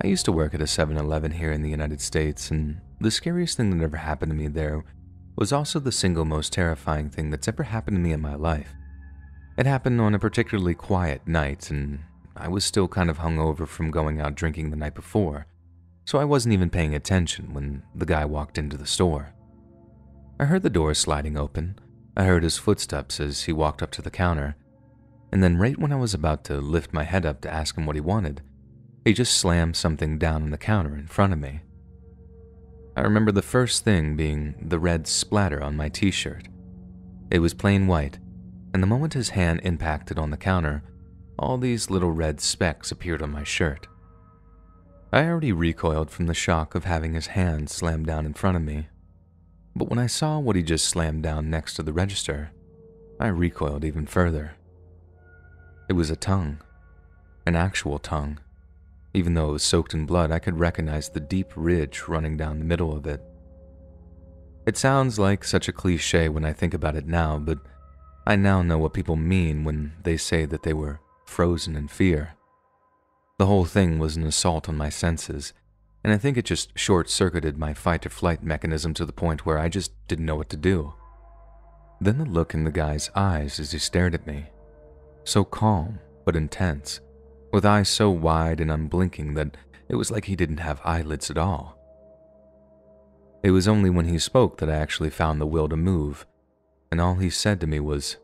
I used to work at a 7-Eleven here in the United States, and the scariest thing that ever happened to me there was also the single most terrifying thing that's ever happened to me in my life. It happened on a particularly quiet night, and I was still kind of hungover from going out drinking the night before, so I wasn't even paying attention when the guy walked into the store. I heard the door sliding open, I heard his footsteps as he walked up to the counter, and then right when I was about to lift my head up to ask him what he wanted, he just slammed something down on the counter in front of me. I remember the first thing being the red splatter on my t-shirt. It was plain white, and the moment his hand impacted on the counter, all these little red specks appeared on my shirt. I already recoiled from the shock of having his hand slammed down in front of me, but when I saw what he just slammed down next to the register, I recoiled even further. It was a tongue, an actual tongue. Even though it was soaked in blood, I could recognize the deep ridge running down the middle of it. It sounds like such a cliche when I think about it now, but I now know what people mean when they say that they were frozen in fear. The whole thing was an assault on my senses, and I think it just short-circuited my fight-or-flight mechanism to the point where I just didn't know what to do. Then the look in the guy's eyes as he stared at me, so calm but intense, with eyes so wide and unblinking that it was like he didn't have eyelids at all. It was only when he spoke that I actually found the will to move, and all he said to me was,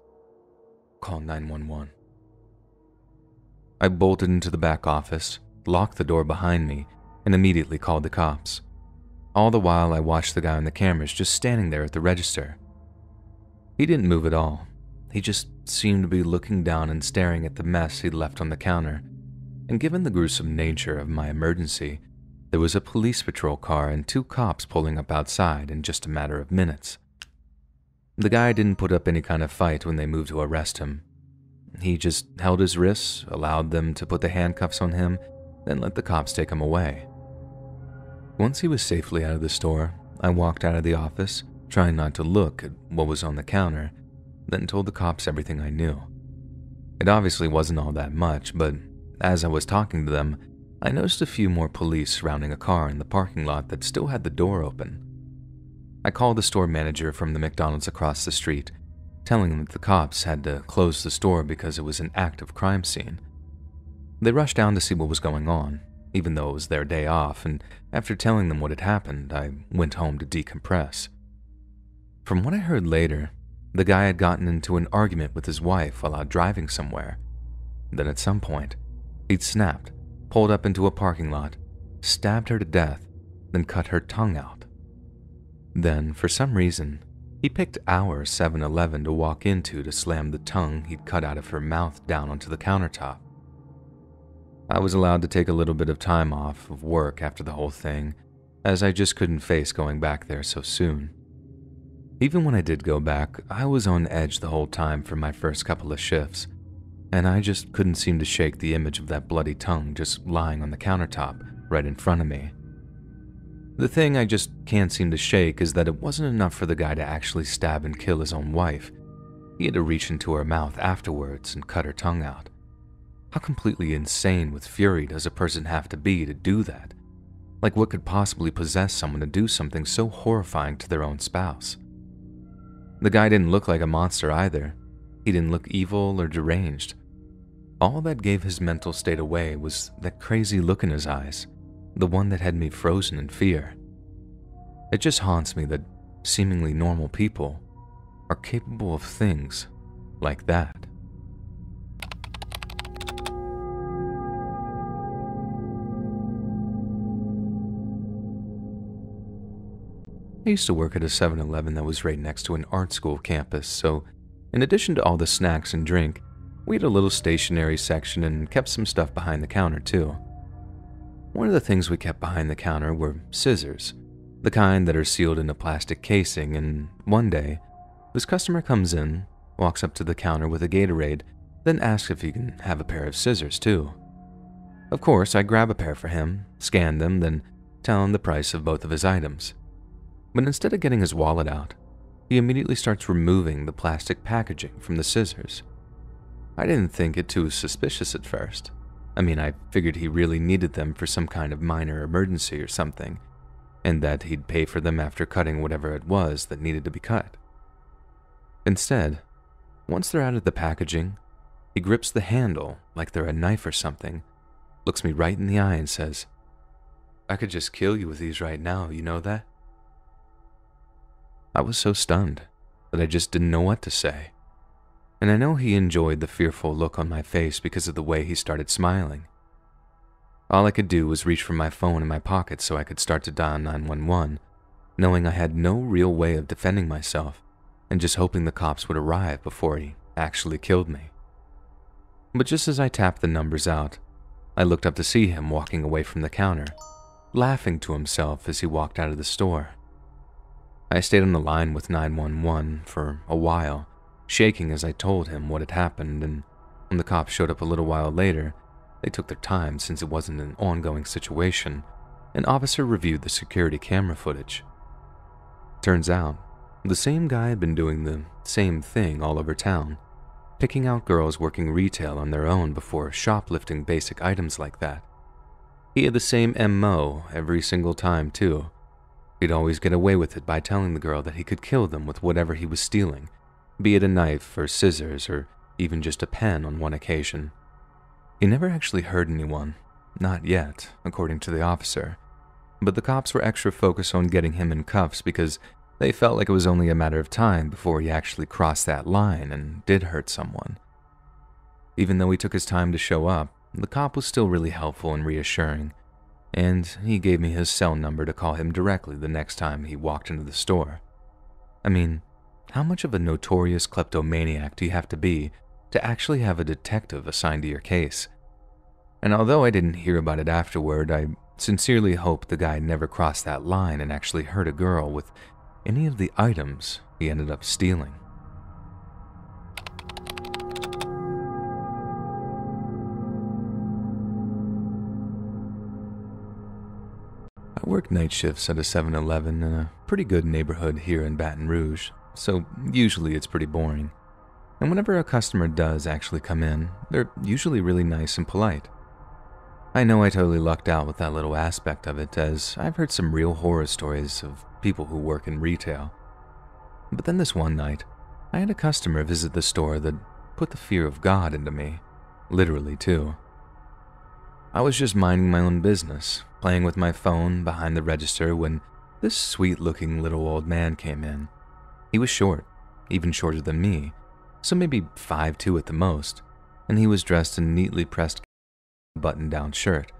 "Call 911." I bolted into the back office, locked the door behind me, and immediately called the cops. All the while I watched the guy on the cameras just standing there at the register. He didn't move at all. He just seemed to be looking down and staring at the mess he'd left on the counter. And given the gruesome nature of my emergency, there was a police patrol car and 2 cops pulling up outside in just a matter of minutes. The guy didn't put up any kind of fight when they moved to arrest him. He just held his wrists, allowed them to put the handcuffs on him, then let the cops take him away. Once he was safely out of the store, I walked out of the office, trying not to look at what was on the counter, then told the cops everything I knew. It obviously wasn't all that much, but as I was talking to them, I noticed a few more police surrounding a car in the parking lot that still had the door open. I called the store manager from the McDonald's across the street, telling him that the cops had to close the store because it was an active crime scene. They rushed down to see what was going on, even though it was their day off, and after telling them what had happened, I went home to decompress. From what I heard later, the guy had gotten into an argument with his wife while out driving somewhere. Then at some point, he'd snapped, pulled up into a parking lot, stabbed her to death, then cut her tongue out. Then, for some reason, he picked our 7-Eleven to walk into to slam the tongue he'd cut out of her mouth down onto the countertop. I was allowed to take a little bit of time off of work after the whole thing, as I just couldn't face going back there so soon. Even when I did go back, I was on edge the whole time for my first couple of shifts, and I just couldn't seem to shake the image of that bloody tongue just lying on the countertop right in front of me. The thing I just can't seem to shake is that it wasn't enough for the guy to actually stab and kill his own wife. He had to reach into her mouth afterwards and cut her tongue out. How completely insane with fury does a person have to be to do that? Like, what could possibly possess someone to do something so horrifying to their own spouse? The guy didn't look like a monster either. He didn't look evil or deranged. All that gave his mental state away was that crazy look in his eyes, the one that had me frozen in fear. It just haunts me that seemingly normal people are capable of things like that. I used to work at a 7-Eleven that was right next to an art school campus, so in addition to all the snacks and drink, we had a little stationery section and kept some stuff behind the counter too. One of the things we kept behind the counter were scissors, the kind that are sealed in a plastic casing, and one day, this customer comes in, walks up to the counter with a Gatorade, then asks if he can have a pair of scissors too. Of course, I grab a pair for him, scan them, then tell him the price of both of his items. But instead of getting his wallet out, he immediately starts removing the plastic packaging from the scissors. I didn't think it too suspicious at first. I mean, I figured he really needed them for some kind of minor emergency or something, and that he'd pay for them after cutting whatever it was that needed to be cut. Instead, once they're out of the packaging, he grips the handle like they're a knife or something, looks me right in the eye and says, "I could just kill you with these right now, you know that?" I was so stunned that I just didn't know what to say. And I know he enjoyed the fearful look on my face because of the way he started smiling. All I could do was reach for my phone in my pocket so I could start to dial 911, knowing I had no real way of defending myself and just hoping the cops would arrive before he actually killed me. But just as I tapped the numbers out, I looked up to see him walking away from the counter, laughing to himself as he walked out of the store. I stayed on the line with 911 for a while, shaking as I told him what had happened, and when the cops showed up a little while later, they took their time since it wasn't an ongoing situation. An officer reviewed the security camera footage. Turns out, the same guy had been doing the same thing all over town, picking out girls working retail on their own before shoplifting basic items like that. He had the same MO every single time, too. He'd always get away with it by telling the girl that he could kill them with whatever he was stealing, be it a knife or scissors or even just a pen on one occasion. He never actually hurt anyone, not yet, according to the officer, but the cops were extra focused on getting him in cuffs because they felt like it was only a matter of time before he actually crossed that line and did hurt someone. Even though he took his time to show up, the cop was still really helpful and reassuring, and he gave me his cell number to call him directly the next time he walked into the store. I mean, how much of a notorious kleptomaniac do you have to be to actually have a detective assigned to your case? And although I didn't hear about it afterward, I sincerely hope the guy never crossed that line and actually hurt a girl with any of the items he ended up stealing. I work night shifts at a 7-Eleven in a pretty good neighborhood here in Baton Rouge, so usually it's pretty boring. And whenever a customer does actually come in, they're usually really nice and polite. I know I totally lucked out with that little aspect of it, as I've heard some real horror stories of people who work in retail. But then this one night, I had a customer visit the store that put the fear of God into me, literally too. I was just minding my own business, playing with my phone behind the register when this sweet-looking little old man came in. He was short, even shorter than me, so maybe 5'2" at the most, and he was dressed in neatly pressed button-down shirt,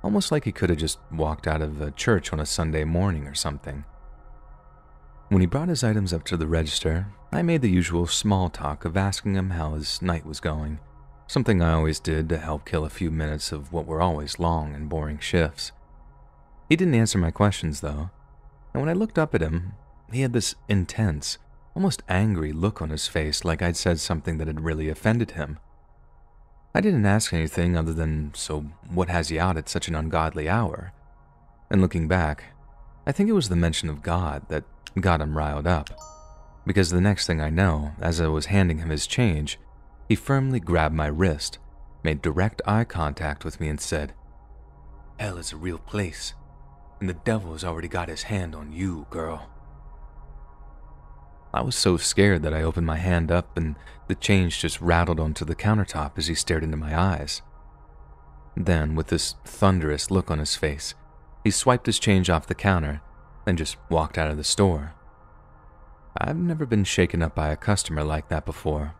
almost like he could have just walked out of a church on a Sunday morning or something. When he brought his items up to the register, I made the usual small talk of asking him how his night was going, something I always did to help kill a few minutes of what were always long and boring shifts. He didn't answer my questions, though, and when I looked up at him, he had this intense, almost angry look on his face like I'd said something that had really offended him. I didn't ask anything other than, "So what has you out at such an ungodly hour?" And looking back, I think it was the mention of God that got him riled up, because the next thing I know, as I was handing him his change, he firmly grabbed my wrist, made direct eye contact with me and said, "Hell is a real place, and the devil has already got his hand on you, girl." I was so scared that I opened my hand up and the change just rattled onto the countertop as he stared into my eyes. Then, with this thunderous look on his face, he swiped his change off the counter and just walked out of the store. I've never been shaken up by a customer like that before.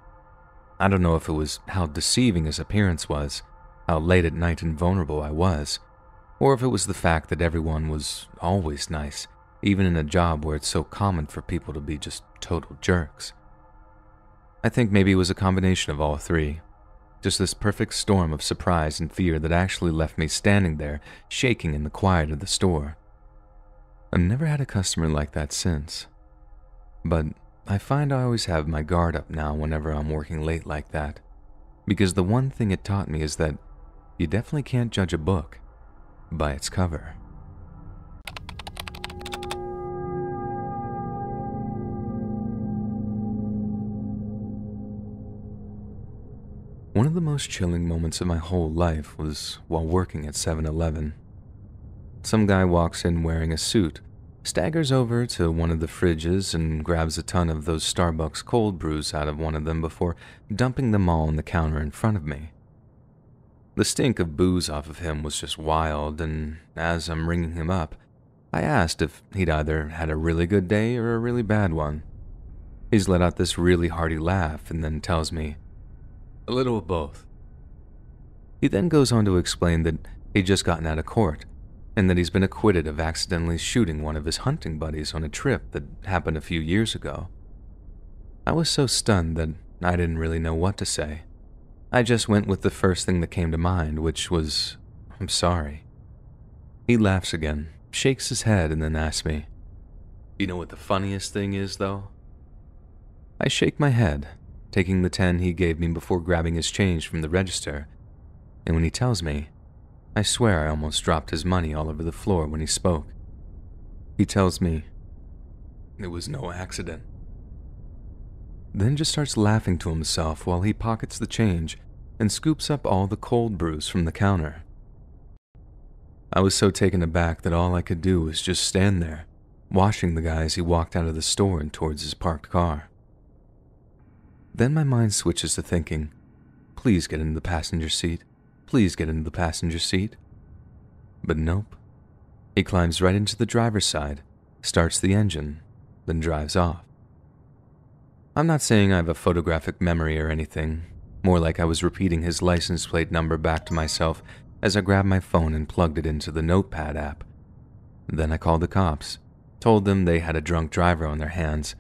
I don't know if it was how deceiving his appearance was, how late at night and vulnerable I was, or if it was the fact that everyone was always nice, even in a job where it's so common for people to be just total jerks. I think maybe it was a combination of all three. Just this perfect storm of surprise and fear that actually left me standing there, shaking in the quiet of the store. I've never had a customer like that since. But I find I always have my guard up now whenever I'm working late like that, because the one thing it taught me is that you definitely can't judge a book by its cover. One of the most chilling moments of my whole life was while working at 7-Eleven. Some guy walks in wearing a suit, staggers over to one of the fridges and grabs a ton of those Starbucks cold brews out of one of them before dumping them all on the counter in front of me. The stink of booze off of him was just wild, and as I'm ringing him up, I asked if he'd either had a really good day or a really bad one. He's let out this really hearty laugh and then tells me, "A little of both." He then goes on to explain that he'd just gotten out of court and that he's been acquitted of accidentally shooting one of his hunting buddies on a trip that happened a few years ago. I was so stunned that I didn't really know what to say. I just went with the first thing that came to mind, which was, "I'm sorry." He laughs again, shakes his head, and then asks me, "You know what the funniest thing is, though?" I shake my head, taking the 10 he gave me before grabbing his change from the register, and when he tells me, I swear I almost dropped his money all over the floor when he spoke. He tells me, "It was no accident." Then just starts laughing to himself while he pockets the change and scoops up all the cold brews from the counter. I was so taken aback that all I could do was just stand there, watching the guy as he walked out of the store and towards his parked car. Then my mind switches to thinking, please get into the passenger seat. Please get into the passenger seat. But nope. He climbs right into the driver's side, starts the engine, then drives off. I'm not saying I have a photographic memory or anything, more like I was repeating his license plate number back to myself as I grabbed my phone and plugged it into the Notepad app. Then I called the cops, told them they had a drunk driver on their hands,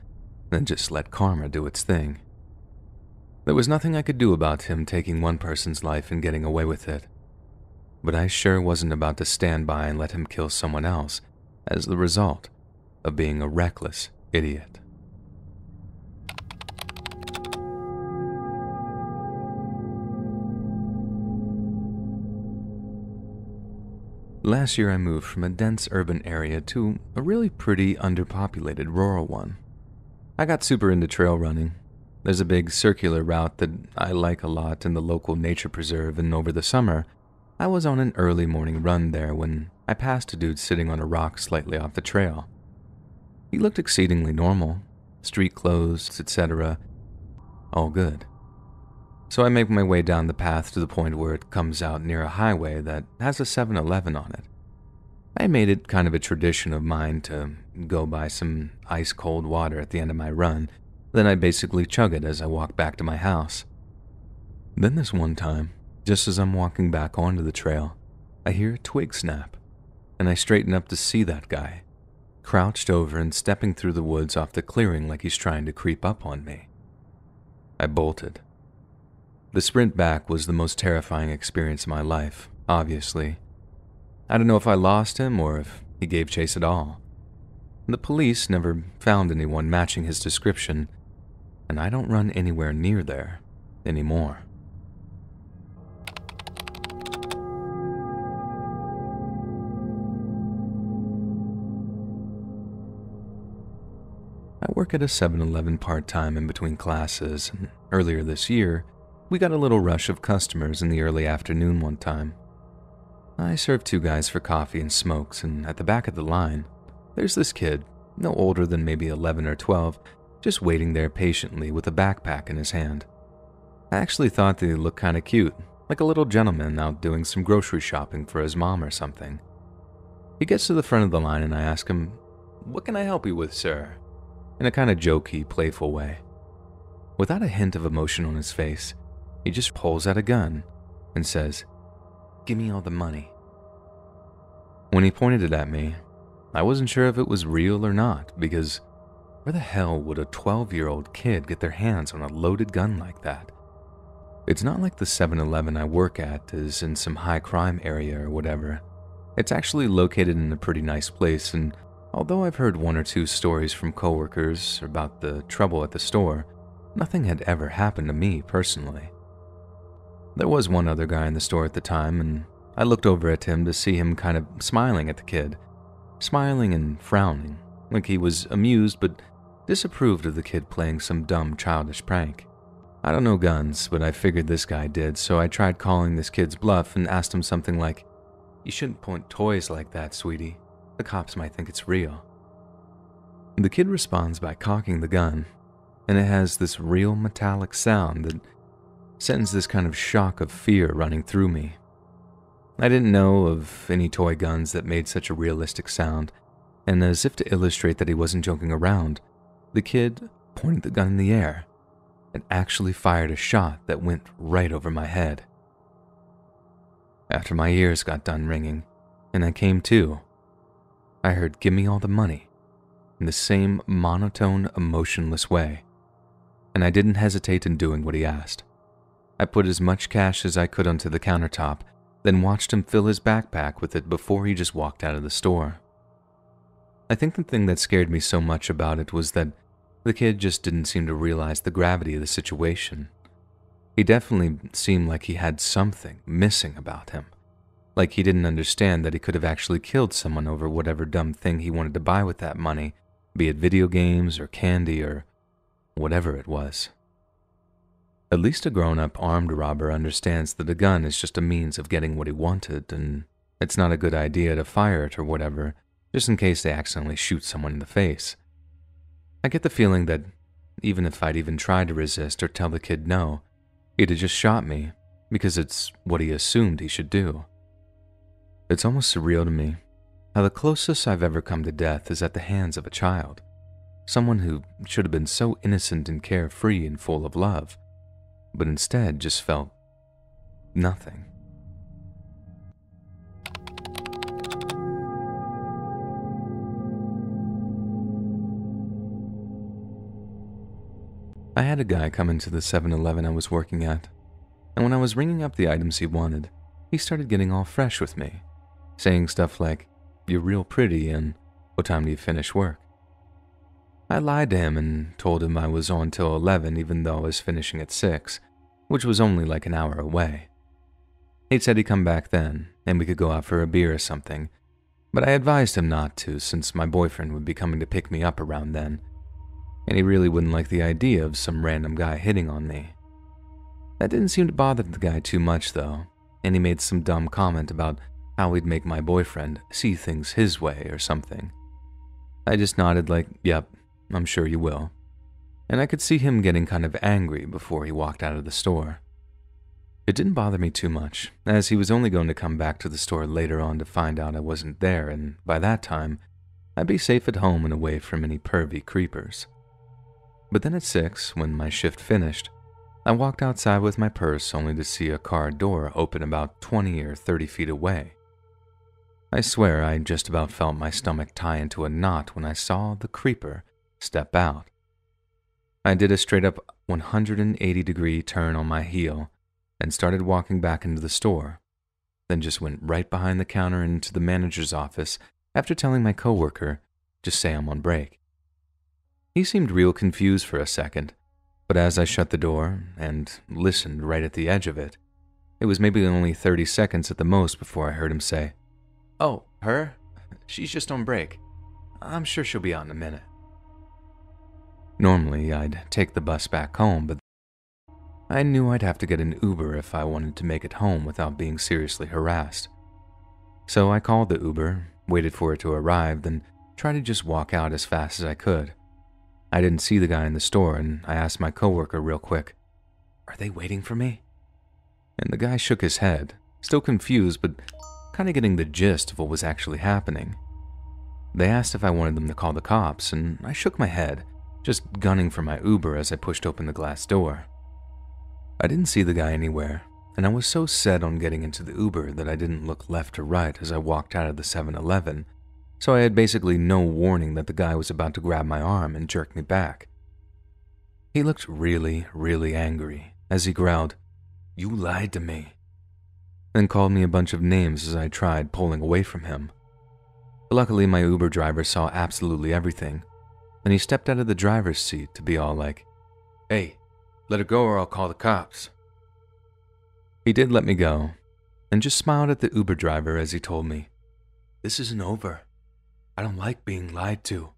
then just let karma do its thing. There was nothing I could do about him taking one person's life and getting away with it. But I sure wasn't about to stand by and let him kill someone else as the result of being a reckless idiot. Last year I moved from a dense urban area to a really pretty underpopulated rural one. I got super into trail running. There's a big circular route that I like a lot in the local nature preserve, and over the summer, I was on an early morning run there when I passed a dude sitting on a rock slightly off the trail. He looked exceedingly normal, street clothes, etc. All good. So I make my way down the path to the point where it comes out near a highway that has a 7-Eleven on it. I made it kind of a tradition of mine to go buy some ice-cold water at the end of my run. Then I basically chug it as I walk back to my house. Then this one time, just as I'm walking back onto the trail, I hear a twig snap, and I straighten up to see that guy, crouched over and stepping through the woods off the clearing like he's trying to creep up on me. I bolted. The sprint back was the most terrifying experience of my life, obviously. I don't know if I lost him or if he gave chase at all. The police never found anyone matching his description, and I don't run anywhere near there anymore. I work at a 7-Eleven part-time in between classes, and earlier this year, we got a little rush of customers in the early afternoon one time. I served 2 guys for coffee and smokes, and at the back of the line, there's this kid, no older than maybe 11 or 12, just waiting there patiently with a backpack in his hand. I actually thought that he looked kind of cute, like a little gentleman out doing some grocery shopping for his mom or something. He gets to the front of the line and I ask him, "What can I help you with, sir?" in a kind of jokey, playful way. Without a hint of emotion on his face, he just pulls out a gun and says, "Give me all the money." When he pointed it at me, I wasn't sure if it was real or not, because where the hell would a 12-year-old kid get their hands on a loaded gun like that? It's not like the 7-Eleven I work at is in some high-crime area or whatever. It's actually located in a pretty nice place, and although I've heard 1 or 2 stories from coworkers about the trouble at the store, nothing had ever happened to me personally. There was one other guy in the store at the time, and I looked over at him to see him kind of smiling at the kid. Smiling and frowning, like he was amused but disapproved of the kid playing some dumb childish prank. I don't know guns, but I figured this guy did, so I tried calling this kid's bluff and asked him something like, "You shouldn't point toys like that, sweetie. The cops might think it's real." The kid responds by cocking the gun, and it has this real metallic sound that sends this kind of shock of fear running through me. I didn't know of any toy guns that made such a realistic sound, and as if to illustrate that he wasn't joking around, the kid pointed the gun in the air and actually fired a shot that went right over my head. After my ears got done ringing, and I came to, I heard "Give me all the money" in the same monotone, emotionless way, and I didn't hesitate in doing what he asked. I put as much cash as I could onto the countertop, then watched him fill his backpack with it before he just walked out of the store. I think the thing that scared me so much about it was that the kid just didn't seem to realize the gravity of the situation. He definitely seemed like he had something missing about him, like he didn't understand that he could have actually killed someone over whatever dumb thing he wanted to buy with that money, be it video games or candy or whatever it was. At least a grown-up armed robber understands that a gun is just a means of getting what he wanted, and it's not a good idea to fire it or whatever, just in case they accidentally shoot someone in the face. I get the feeling that even if I'd even tried to resist or tell the kid no, he'd have just shot me, because it's what he assumed he should do. It's almost surreal to me how the closest I've ever come to death is at the hands of a child, someone who should have been so innocent and carefree and full of love, but instead just felt nothing. I had a guy come into the 7-Eleven I was working at, and when I was ringing up the items he wanted, he started getting all fresh with me, saying stuff like, "You're real pretty," and "What time do you finish work?" I lied to him and told him I was on till 11 even though I was finishing at 6, which was only like an hour away. He'd said he'd come back then, and we could go out for a beer or something, but I advised him not to since my boyfriend would be coming to pick me up around then, and he really wouldn't like the idea of some random guy hitting on me. That didn't seem to bother the guy too much though, and he made some dumb comment about how he'd make my boyfriend see things his way or something. I just nodded like, "Yep, I'm sure you will," and I could see him getting kind of angry before he walked out of the store. It didn't bother me too much, as he was only going to come back to the store later on to find out I wasn't there, and by that time, I'd be safe at home and away from any pervy creepers. But then at 6, when my shift finished, I walked outside with my purse only to see a car door open about 20 or 30 feet away. I swear I just about felt my stomach tie into a knot when I saw the creeper step out. I did a straight-up 180-degree turn on my heel and started walking back into the store, then just went right behind the counter and into the manager's office after telling my coworker, "Just say I'm on break." He seemed real confused for a second, but as I shut the door and listened right at the edge of it, it was maybe only 30 seconds at the most before I heard him say, "Oh, her? She's just on break. I'm sure she'll be out in a minute." Normally, I'd take the bus back home, but I knew I'd have to get an Uber if I wanted to make it home without being seriously harassed. So I called the Uber, waited for it to arrive, then tried to just walk out as fast as I could. I didn't see the guy in the store, and I asked my coworker real quick, "Are they waiting for me?" And the guy shook his head, still confused, but kind of getting the gist of what was actually happening. They asked if I wanted them to call the cops, and I shook my head, just gunning for my Uber as I pushed open the glass door. I didn't see the guy anywhere, and I was so set on getting into the Uber that I didn't look left or right as I walked out of the 7-Eleven, so I had basically no warning that the guy was about to grab my arm and jerk me back. He looked really, really angry as he growled, "You lied to me," then called me a bunch of names as I tried pulling away from him. Luckily, my Uber driver saw absolutely everything, and he stepped out of the driver's seat to be all like, "Hey, let her go or I'll call the cops." He did let me go, and just smiled at the Uber driver as he told me, "This isn't over. I don't like being lied to."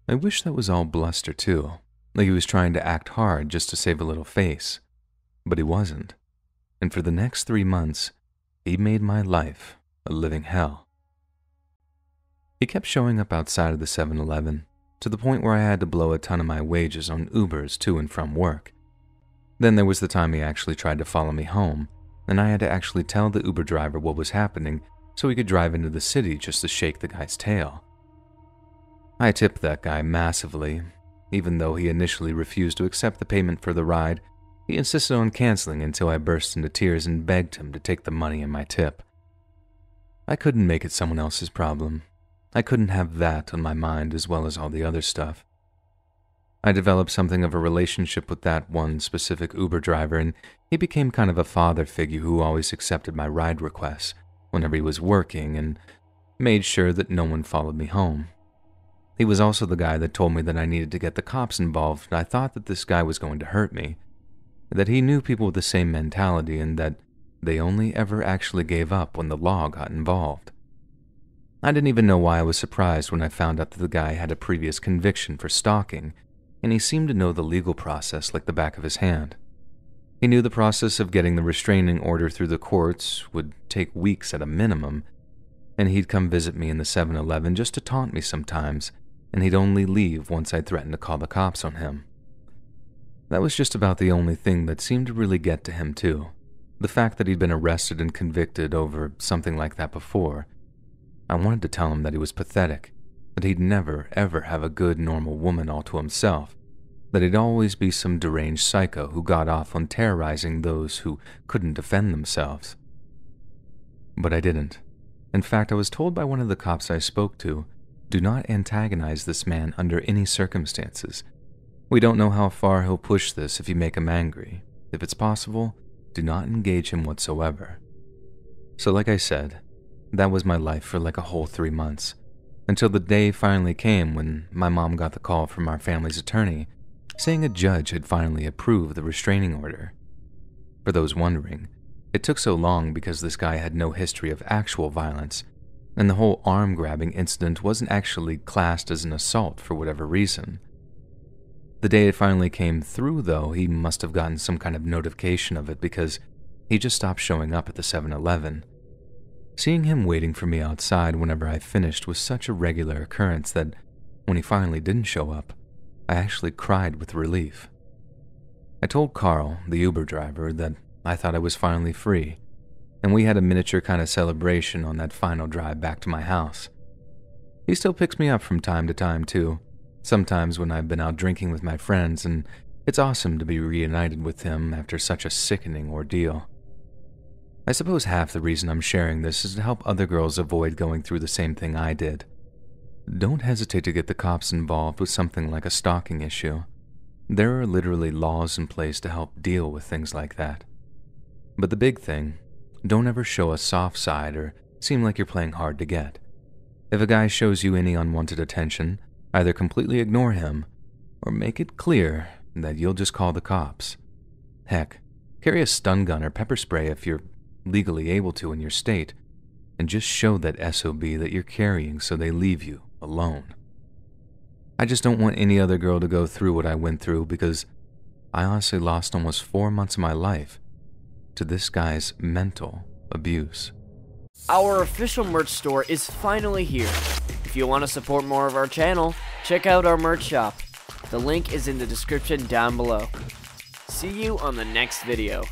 I wish that was all bluster too, like he was trying to act hard just to save a little face. But he wasn't. And for the next 3 months, he made my life a living hell. He kept showing up outside of the 7-Eleven, to the point where I had to blow a ton of my wages on Ubers to and from work. Then there was the time he actually tried to follow me home, and I had to actually tell the Uber driver what was happening so he could drive into the city just to shake the guy's tail. I tipped that guy massively. Even though he initially refused to accept the payment for the ride, he insisted on canceling until I burst into tears and begged him to take the money and my tip. I couldn't make it someone else's problem. I couldn't have that on my mind as well as all the other stuff. I developed something of a relationship with that one specific Uber driver, and he became kind of a father figure who always accepted my ride requests whenever he was working and made sure that no one followed me home. He was also the guy that told me that I needed to get the cops involved. I thought that this guy was going to hurt me, that he knew people with the same mentality and that they only ever actually gave up when the law got involved. I didn't even know why I was surprised when I found out that the guy had a previous conviction for stalking, and he seemed to know the legal process like the back of his hand. He knew the process of getting the restraining order through the courts would take weeks at a minimum, and he'd come visit me in the 7-Eleven just to taunt me sometimes, and he'd only leave once I threatened to call the cops on him. That was just about the only thing that seemed to really get to him too. The fact that he'd been arrested and convicted over something like that before. I wanted to tell him that he was pathetic, that he'd never, ever have a good, normal woman all to himself, that he'd always be some deranged psycho who got off on terrorizing those who couldn't defend themselves. But I didn't. In fact, I was told by one of the cops I spoke to, do not antagonize this man under any circumstances. We don't know how far he'll push this if you make him angry. If it's possible, do not engage him whatsoever. So like I said, that was my life for like a whole 3 months, until the day finally came when my mom got the call from our family's attorney saying a judge had finally approved the restraining order. For those wondering, it took so long because this guy had no history of actual violence, and the whole arm-grabbing incident wasn't actually classed as an assault for whatever reason. The day it finally came through, though, he must have gotten some kind of notification of it because he just stopped showing up at the 7-Eleven. Seeing him waiting for me outside whenever I finished was such a regular occurrence that when he finally didn't show up, I actually cried with relief. I told Carl, the Uber driver, that I thought I was finally free, and we had a miniature kind of celebration on that final drive back to my house. He still picks me up from time to time, too, sometimes when I've been out drinking with my friends, and it's awesome to be reunited with him after such a sickening ordeal. I suppose half the reason I'm sharing this is to help other girls avoid going through the same thing I did. Don't hesitate to get the cops involved with something like a stalking issue. There are literally laws in place to help deal with things like that. But the big thing, don't ever show a soft side or seem like you're playing hard to get. If a guy shows you any unwanted attention, either completely ignore him or make it clear that you'll just call the cops. Heck, carry a stun gun or pepper spray if you're legally able to in your state, and just show that SOB that you're carrying so they leave you alone. I just don't want any other girl to go through what I went through because I honestly lost almost 4 months of my life to this guy's mental abuse. Our official merch store is finally here. If you want to support more of our channel, check out our merch shop. The link is in the description down below. See you on the next video.